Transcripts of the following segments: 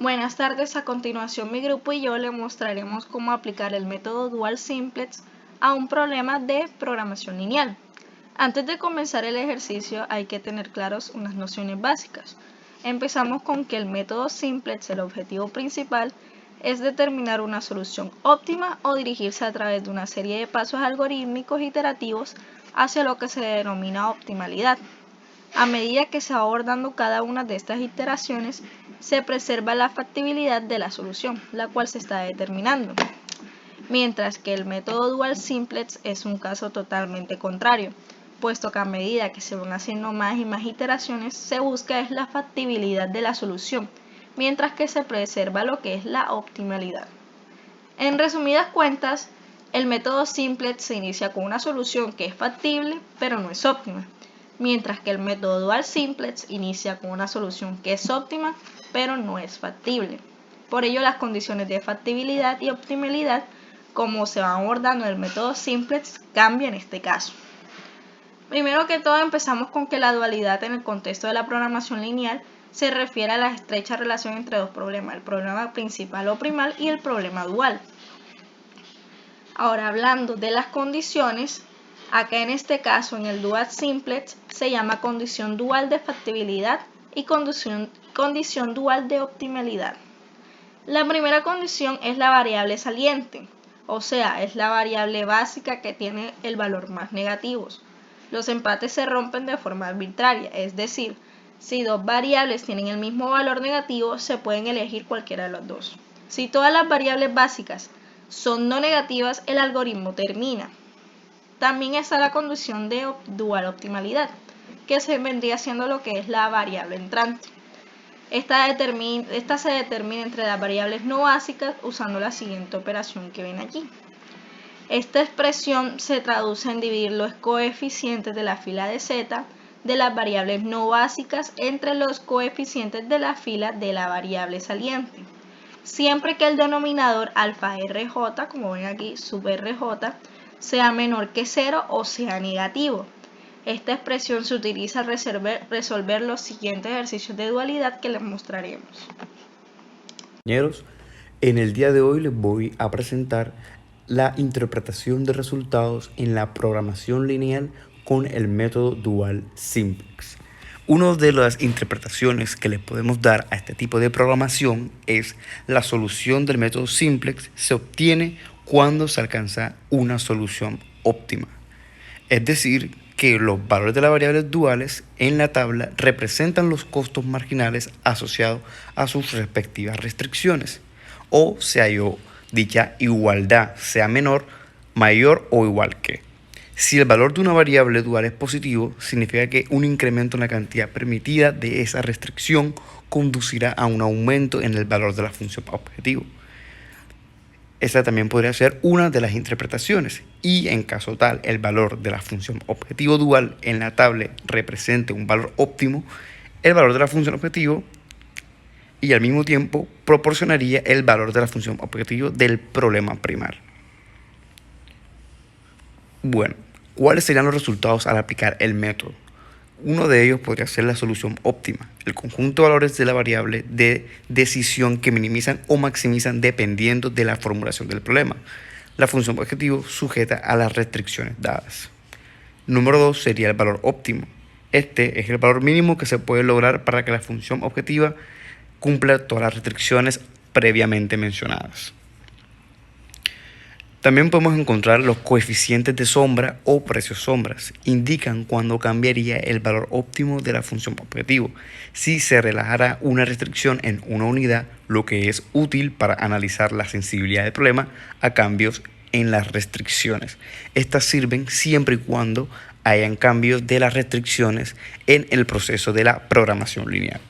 Buenas tardes, a continuación mi grupo y yo le mostraremos cómo aplicar el método Dual Simplex a un problema de programación lineal. Antes de comenzar el ejercicio hay que tener claros unas nociones básicas. Empezamos con que el método Simplex, el objetivo principal, es determinar una solución óptima o dirigirse a través de una serie de pasos algorítmicos iterativos hacia lo que se denomina optimalidad. A medida que se va abordando cada una de estas iteraciones, se preserva la factibilidad de la solución, la cual se está determinando. Mientras que el método Dual Simplex es un caso totalmente contrario, puesto que a medida que se van haciendo más y más iteraciones, se busca es la factibilidad de la solución, mientras que se preserva lo que es la optimalidad. En resumidas cuentas, el método Simplex se inicia con una solución que es factible, pero no es óptima, mientras que el método Dual Simplex inicia con una solución que es óptima, pero no es factible. Por ello, las condiciones de factibilidad y optimalidad, como se van abordando en el método Simplex, cambian en este caso. Primero que todo, empezamos con que la dualidad en el contexto de la programación lineal se refiere a la estrecha relación entre dos problemas, el problema principal o primal y el problema dual. Ahora, hablando de las condiciones, acá en este caso, en el Dual Simplex, se llama condición dual de factibilidad y condición dual de optimalidad. La primera condición es la variable saliente, o sea, es la variable básica que tiene el valor más negativo. Los empates se rompen de forma arbitraria, es decir, si dos variables tienen el mismo valor negativo, se pueden elegir cualquiera de los dos. Si todas las variables básicas son no negativas, el algoritmo termina. También está la condición de dual optimalidad, que se vendría siendo lo que es la variable entrante. Esta se determina entre las variables no básicas usando la siguiente operación que ven aquí. Esta expresión se traduce en dividir los coeficientes de la fila de z de las variables no básicas entre los coeficientes de la fila de la variable saliente, siempre que el denominador alfa rj, como ven aquí, sub rj, sea menor que 0 o sea negativo. Esta expresión se utiliza al resolver los siguientes ejercicios de dualidad que les mostraremos. Compañeros, en el día de hoy les voy a presentar la interpretación de resultados en la programación lineal con el método Dual Simplex. Una de las interpretaciones que le podemos dar a este tipo de programación es la solución del método Simplex se obtiene cuando se alcanza una solución óptima. Es decir, que los valores de las variables duales en la tabla representan los costos marginales asociados a sus respectivas restricciones, o se halló dicha igualdad, sea menor, mayor o igual que. Si el valor de una variable dual es positivo, significa que un incremento en la cantidad permitida de esa restricción conducirá a un aumento en el valor de la función objetivo. Esta también podría ser una de las interpretaciones, y en caso tal el valor de la función objetivo dual en la tabla represente un valor óptimo, el valor de la función objetivo y al mismo tiempo proporcionaría el valor de la función objetivo del problema primal. Bueno, ¿cuáles serían los resultados al aplicar el método? Uno de ellos podría ser la solución óptima, el conjunto de valores de la variable de decisión que minimizan o maximizan dependiendo de la formulación del problema. La función objetivo sujeta a las restricciones dadas. Número 2 sería el valor óptimo. Este es el valor mínimo que se puede lograr para que la función objetiva cumpla todas las restricciones previamente mencionadas. También podemos encontrar los coeficientes de sombra o precios sombras. Indican cuándo cambiaría el valor óptimo de la función objetivo si se relajara una restricción en una unidad, lo que es útil para analizar la sensibilidad del problema a cambios en las restricciones. Estas sirven siempre y cuando hayan cambios de las restricciones en el proceso de la programación lineal.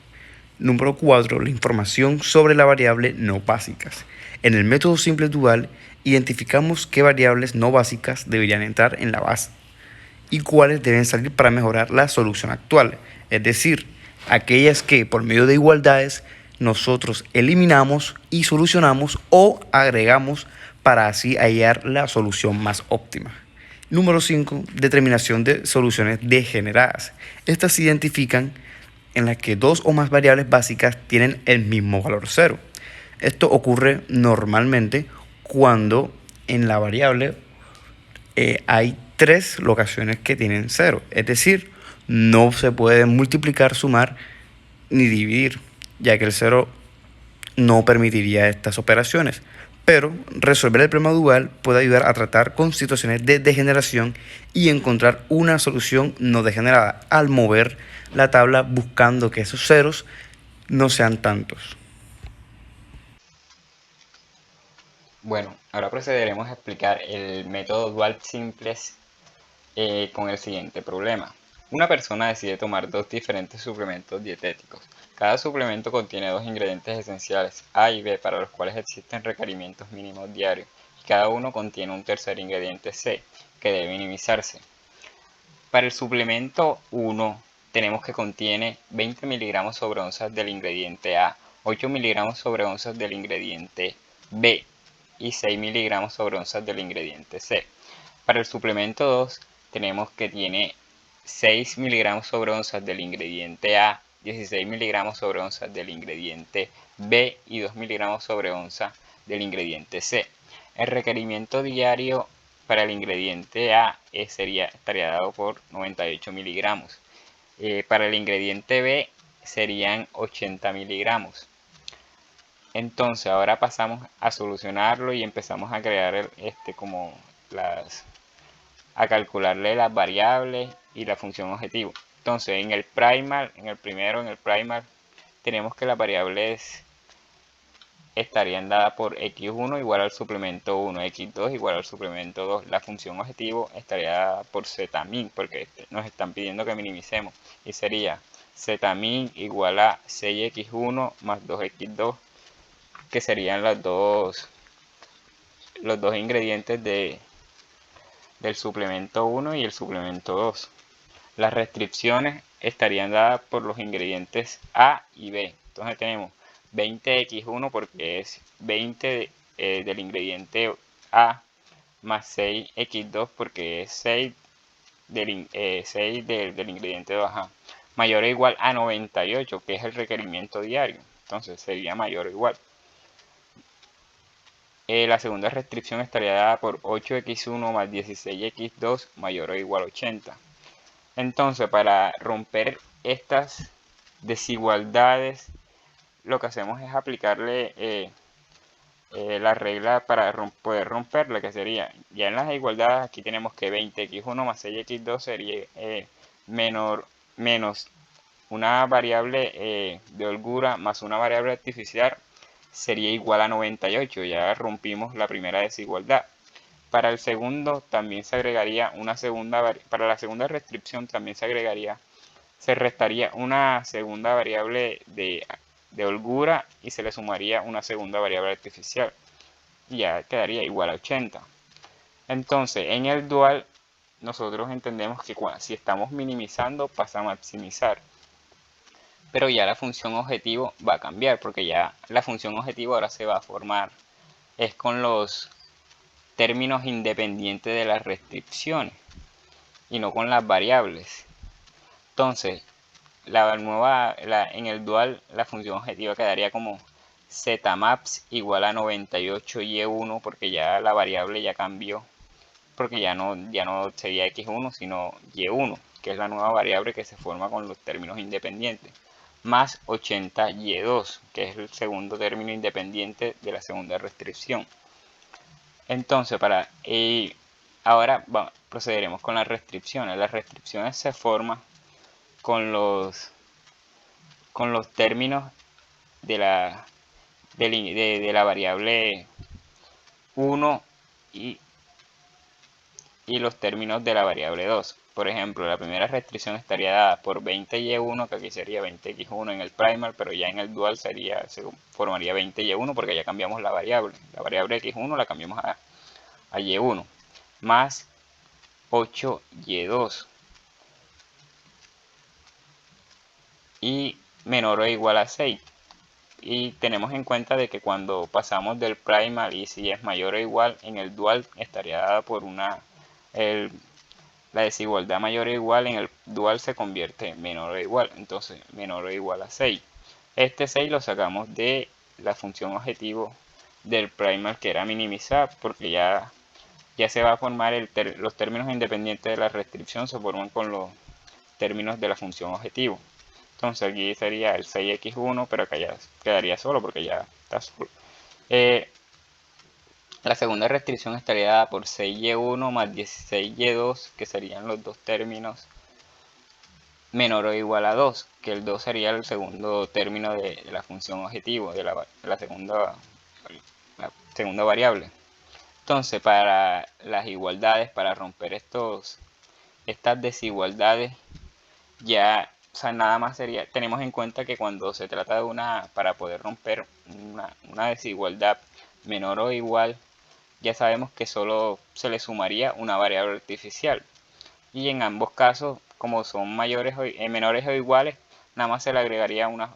Número 4. La información sobre la variable no básicas. En el método simple dual, identificamos qué variables no básicas deberían entrar en la base y cuáles deben salir para mejorar la solución actual, es decir, aquellas que por medio de igualdades nosotros eliminamos y solucionamos o agregamos para así hallar la solución más óptima. Número 5. Determinación de soluciones degeneradas. Estas se identifican en las que dos o más variables básicas tienen el mismo valor 0. Esto ocurre normalmente cuando en la variable hay 3 locaciones que tienen 0. Es decir, no se puede multiplicar, sumar ni dividir, ya que el 0 no permitiría estas operaciones. Pero resolver el problema dual puede ayudar a tratar con situaciones de degeneración y encontrar una solución no degenerada al mover la tabla buscando que esos ceros no sean tantos. Bueno, ahora procederemos a explicar el método dual simples con el siguiente problema. Una persona decide tomar dos diferentes suplementos dietéticos. Cada suplemento contiene dos ingredientes esenciales, A y B, para los cuales existen requerimientos mínimos diarios, y cada uno contiene un tercer ingrediente C, que debe minimizarse. Para el suplemento 1 tenemos que contiene 20 miligramos sobre onzas del ingrediente A, 8 miligramos sobre onzas del ingrediente B y 6 miligramos sobre onzas del ingrediente C. Para el suplemento 2 tenemos que tiene 6 miligramos sobre onzas del ingrediente A, 16 miligramos sobre onzas del ingrediente B y 2 miligramos sobre onza del ingrediente C. El requerimiento diario para el ingrediente A estaría dado por 98 miligramos. Para el ingrediente B serían 80 miligramos. Entonces ahora pasamos a solucionarlo y empezamos a crear a calcularle las variables y la función objetivo. Entonces en el primal tenemos que las variables estarían dadas por x1 igual al suplemento 1, x2 igual al suplemento 2. La función objetivo estaría dada por zmin, porque nos están pidiendo que minimicemos, y sería zmin igual a 6x1 más 2x2, que serían los dos ingredientes del suplemento 1 y el suplemento 2. Las restricciones estarían dadas por los ingredientes A y B. Entonces tenemos 20x1 porque es 20 del ingrediente A, más 6x2 porque es 6 del ingrediente 2A, mayor o igual a 98, que es el requerimiento diario. Entonces sería mayor o igual. La segunda restricción estaría dada por 8x1 más 16x2 mayor o igual a 80. Entonces, para romper estas desigualdades, lo que hacemos es aplicarle la regla para poder romperla, que sería, ya en las igualdades aquí tenemos que 20x1 más 6x2 sería menos una variable de holgura más una variable artificial sería igual a 98. Ya rompimos la primera desigualdad. Para el segundo también se agregaría para la segunda restricción también se restaría una segunda variable de holgura y se le sumaría una segunda variable artificial. Y ya quedaría igual a 80. Entonces, en el dual, nosotros entendemos que si estamos minimizando, pasa a maximizar. Pero ya la función objetivo va a cambiar, porque ya la función objetivo ahora se va a formar es con los términos independientes de las restricciones y no con las variables. Entonces, en el dual la función objetiva quedaría como zmaps igual a 98y1, porque ya la variable ya cambió, porque ya no sería x1 sino y1, que es la nueva variable que se forma con los términos independientes, más 80y2, que es el segundo término independiente de la segunda restricción. Entonces, ahora procederemos con las restricciones. Las restricciones se forman con los términos de la variable 1 y los términos de la variable 2. Por ejemplo, la primera restricción estaría dada por 20y1, que aquí sería 20x1 en el primal, pero ya en el dual se formaría 20y1 porque ya cambiamos la variable. La variable x1 la cambiamos a y1, más 8y2 y menor o igual a 6. Y tenemos en cuenta de que cuando pasamos del primal y si es mayor o igual, en el dual estaría dada por la desigualdad mayor o igual en el dual se convierte en menor o igual, entonces menor o igual a 6. Este 6 lo sacamos de la función objetivo del primal, que era minimizar, porque ya se va a formar los términos independientes de la restricción se forman con los términos de la función objetivo. Entonces aquí sería el 6x1, pero acá ya quedaría solo porque ya está solo. La segunda restricción estaría dada por 6y1 más 16y2, que serían los dos términos menor o igual a 2, que el 2 sería el segundo término de la función objetivo, de la segunda variable. Entonces, para las igualdades, para romper estas desigualdades, ya, o sea, nada más sería, tenemos en cuenta que cuando se trata de para poder romper una desigualdad menor o igual, ya sabemos que solo se le sumaría una variable artificial. Y en ambos casos, como son menores o iguales, nada más se le agregaría una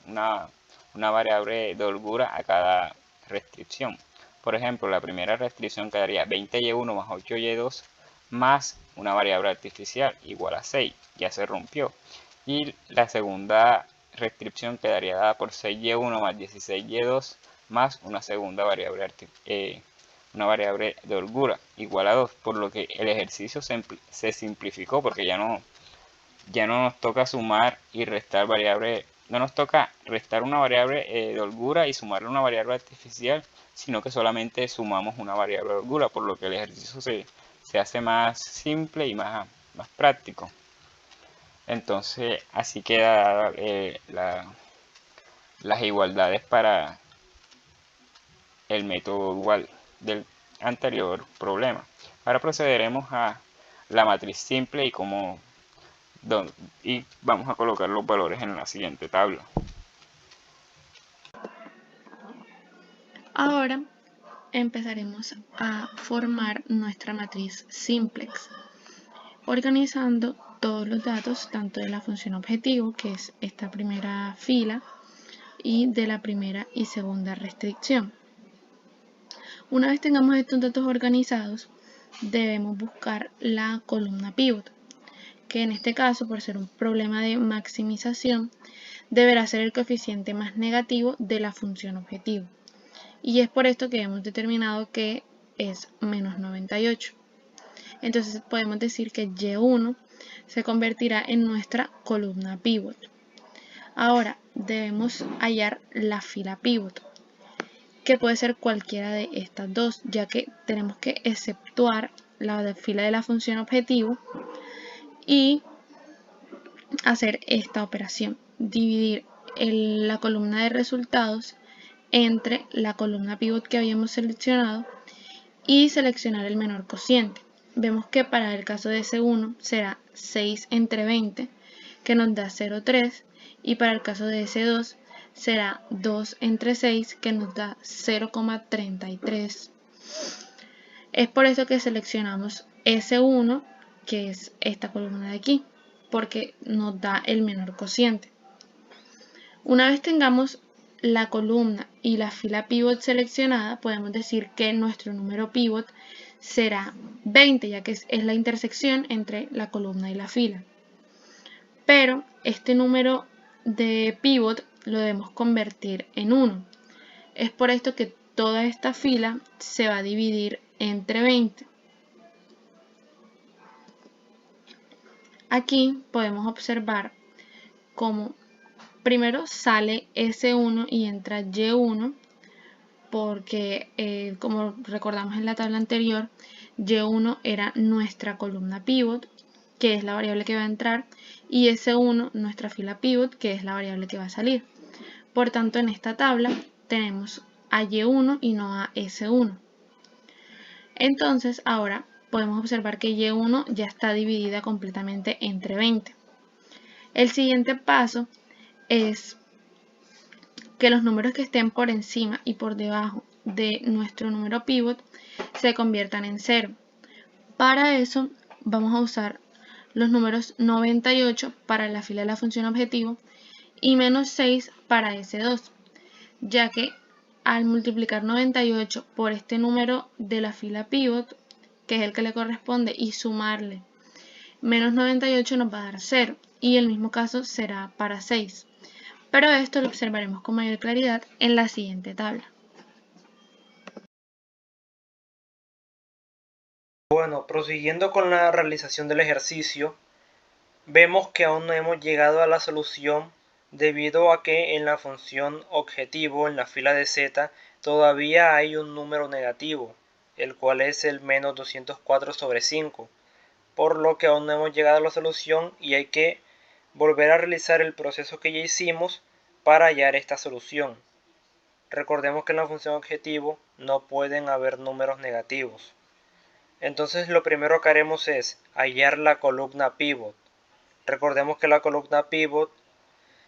variable de holgura a cada restricción. Por ejemplo, la primera restricción quedaría 20y1 más 8y2 más una variable artificial igual a 6, ya se rompió. Y la segunda restricción quedaría dada por 6y1 más 16y2 más una segunda variable de holgura igual a 2, por lo que el ejercicio se simplificó, porque ya no nos toca sumar y restar variables, no nos toca restar una variable de holgura y sumarle una variable artificial, sino que solamente sumamos una variable de holgura, por lo que el ejercicio se hace más simple y más práctico. Entonces así queda las igualdades para el método dual del anterior problema. Ahora procederemos a la matriz simple y vamos a colocar los valores en la siguiente tabla. Ahora empezaremos a formar nuestra matriz simplex, organizando todos los datos tanto de la función objetivo, que es esta primera fila, y de la primera y segunda restricción. Una vez tengamos estos datos organizados, debemos buscar la columna pivot, que en este caso, por ser un problema de maximización, deberá ser el coeficiente más negativo de la función objetivo. Y es por esto que hemos determinado que es menos 98. Entonces podemos decir que Y1 se convertirá en nuestra columna pivot. Ahora debemos hallar la fila pivot, que puede ser cualquiera de estas dos, ya que tenemos que exceptuar la fila de la función objetivo y hacer esta operación, dividir la columna de resultados entre la columna pivot que habíamos seleccionado y seleccionar el menor cociente. Vemos que para el caso de S1 será 6 entre 20, que nos da 0,3, y para el caso de S2 será 2 entre 6, que nos da 0,33. Es por eso que seleccionamos S1, que es esta columna de aquí, porque nos da el menor cociente. Una vez tengamos la columna y la fila pivot seleccionada, podemos decir que nuestro número pivot será 20, ya que es la intersección entre la columna y la fila. Pero este número de pivot lo debemos convertir en 1. Es por esto que toda esta fila se va a dividir entre 20. Aquí podemos observar cómo primero sale S1 y entra Y1, porque como recordamos en la tabla anterior, Y1 era nuestra columna pivot, que es la variable que va a entrar, y S1 nuestra fila pivot, que es la variable que va a salir. Por tanto, en esta tabla tenemos a Y1 y no a S1. Entonces, ahora podemos observar que Y1 ya está dividida completamente entre 20. El siguiente paso es que los números que estén por encima y por debajo de nuestro número pivot se conviertan en 0. Para eso vamos a usar los números 98 para la fila de la función objetivo y menos 6 para S2, ya que al multiplicar 98 por este número de la fila pivot, que es el que le corresponde, y sumarle Menos 98 nos va a dar 0 y el mismo caso será para 6. Pero esto lo observaremos con mayor claridad en la siguiente tabla. Bueno, prosiguiendo con la realización del ejercicio, vemos que aún no hemos llegado a la solución debido a que en la función objetivo, en la fila de z, todavía hay un número negativo, el cual es el menos 204 sobre 5, por lo que aún no hemos llegado a la solución y hay que volver a realizar el proceso que ya hicimos para hallar esta solución. Recordemos que en la función objetivo no pueden haber números negativos. Entonces lo primero que haremos es hallar la columna pivot. Recordemos que la columna pivot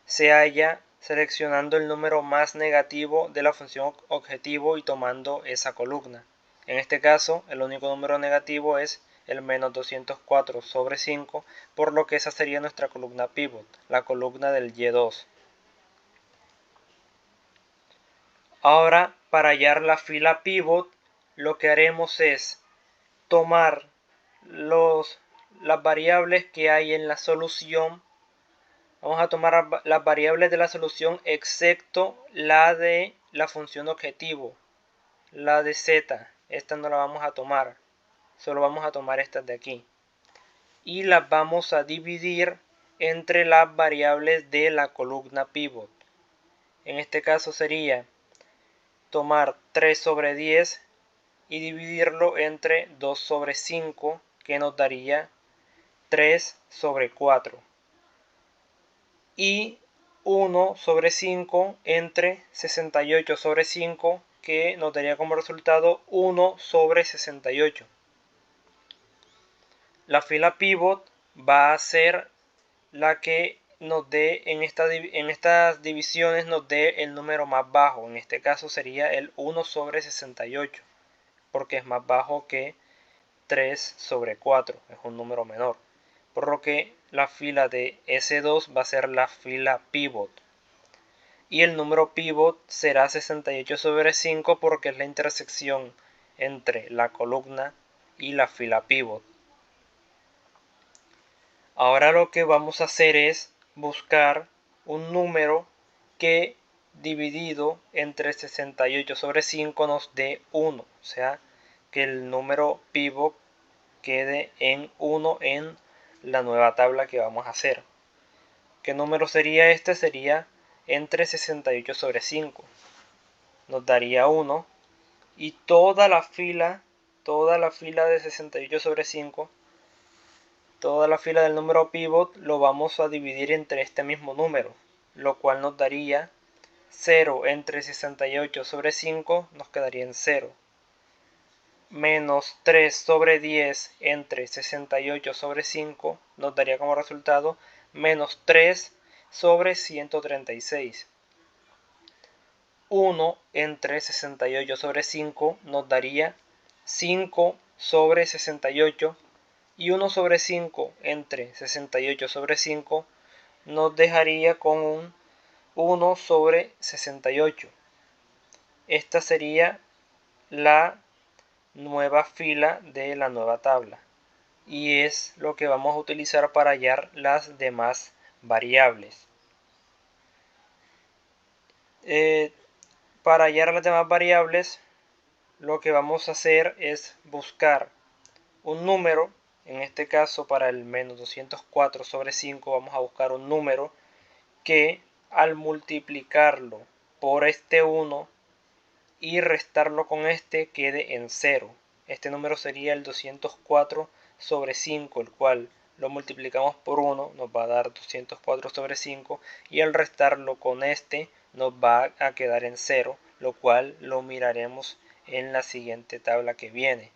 se halla seleccionando el número más negativo de la función objetivo y tomando esa columna. En este caso, el único número negativo es el menos 204 sobre 5, por lo que esa sería nuestra columna pivot, la columna del Y2. Ahora, para hallar la fila pivot, lo que haremos es tomar las variables que hay en la solución. Vamos a tomar las variables de la solución excepto la de la función objetivo, la de z. Esta no la vamos a tomar, solo vamos a tomar estas de aquí. Y las vamos a dividir entre las variables de la columna pivot. En este caso sería tomar 3 sobre 10 y dividirlo entre 2 sobre 5, que nos daría 3 sobre 4. Y 1 sobre 5 entre 68 sobre 5, que nos daría como resultado 1 sobre 68. La fila pivot va a ser la que nos dé en estas divisiones nos dé el número más bajo. En este caso sería el 1 sobre 68, porque es más bajo que 3 sobre 4, es un número menor. Por lo que la fila de S2 va a ser la fila pivot. Y el número pivot será 68 sobre 5 porque es la intersección entre la columna y la fila pivot. Ahora lo que vamos a hacer es buscar un número que dividido entre 68 sobre 5 nos dé 1. O sea, que el número pivot quede en 1 en la nueva tabla que vamos a hacer. ¿Qué número sería este? Sería entre 68 sobre 5. Nos daría 1. Y toda la fila de 68 sobre 5, toda la fila del número pivot lo vamos a dividir entre este mismo número, lo cual nos daría 0 entre 68 sobre 5, nos quedaría en 0. Menos 3 sobre 10 entre 68 sobre 5 nos daría como resultado menos 3 sobre 136. 1 entre 68 sobre 5 nos daría 5 sobre 68 y 1 sobre 5 entre 68 sobre 5 nos dejaría con un 1 sobre 68. Esta sería la nueva fila de la nueva tabla y es lo que vamos a utilizar para hallar las demás variables. Para hallar las demás variables lo que vamos a hacer es buscar un número. En este caso, para el menos 204 sobre 5 vamos a buscar un número que al multiplicarlo por este 1 y restarlo con este quede en 0. Este número sería el 204 sobre 5, el cual lo multiplicamos por 1, nos va a dar 204 sobre 5, y al restarlo con este nos va a quedar en 0, lo cual lo miraremos en la siguiente tabla que viene.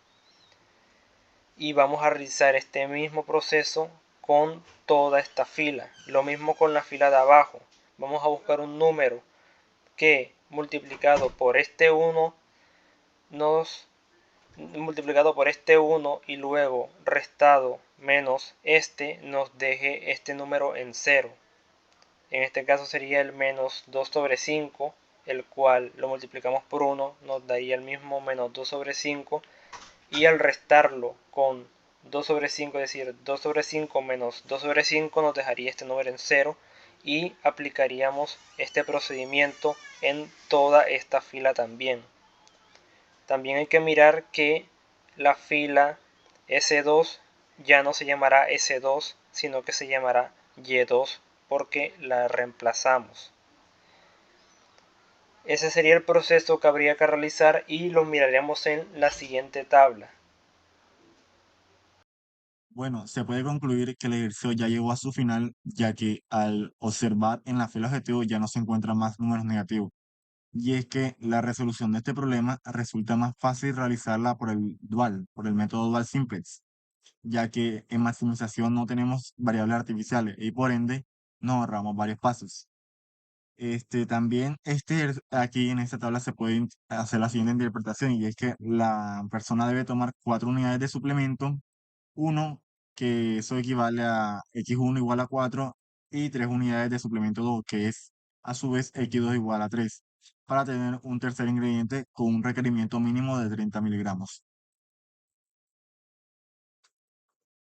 Y vamos a realizar este mismo proceso con toda esta fila. Lo mismo con la fila de abajo. Vamos a buscar un número que multiplicado por este 1 y luego restado menos este nos deje este número en 0. En este caso sería el menos 2 sobre 5, el cual lo multiplicamos por 1, nos daría el mismo menos 2 sobre 5, y al restarlo con 2 sobre 5, es decir, 2 sobre 5 menos 2 sobre 5 nos dejaría este número en 0 y aplicaríamos este procedimiento en toda esta fila también. También hay que mirar que la fila S2 ya no se llamará S2, sino que se llamará Y2 porque la reemplazamos. Ese sería el proceso que habría que realizar y lo miraremos en la siguiente tabla. Bueno, se puede concluir que el ejercicio ya llegó a su final, ya que al observar en la fila objetivo ya no se encuentran más números negativos. Y es que la resolución de este problema resulta más fácil realizarla por el dual, por el método dual simplex, ya que en maximización no tenemos variables artificiales y por ende nos ahorramos varios pasos. También aquí en esta tabla se puede hacer la siguiente interpretación y es que la persona debe tomar 4 unidades de suplemento, uno que eso equivale a x1 igual a 4 y 3 unidades de suplemento 2 que es a su vez x2 igual a 3 para tener un tercer ingrediente con un requerimiento mínimo de 30 miligramos.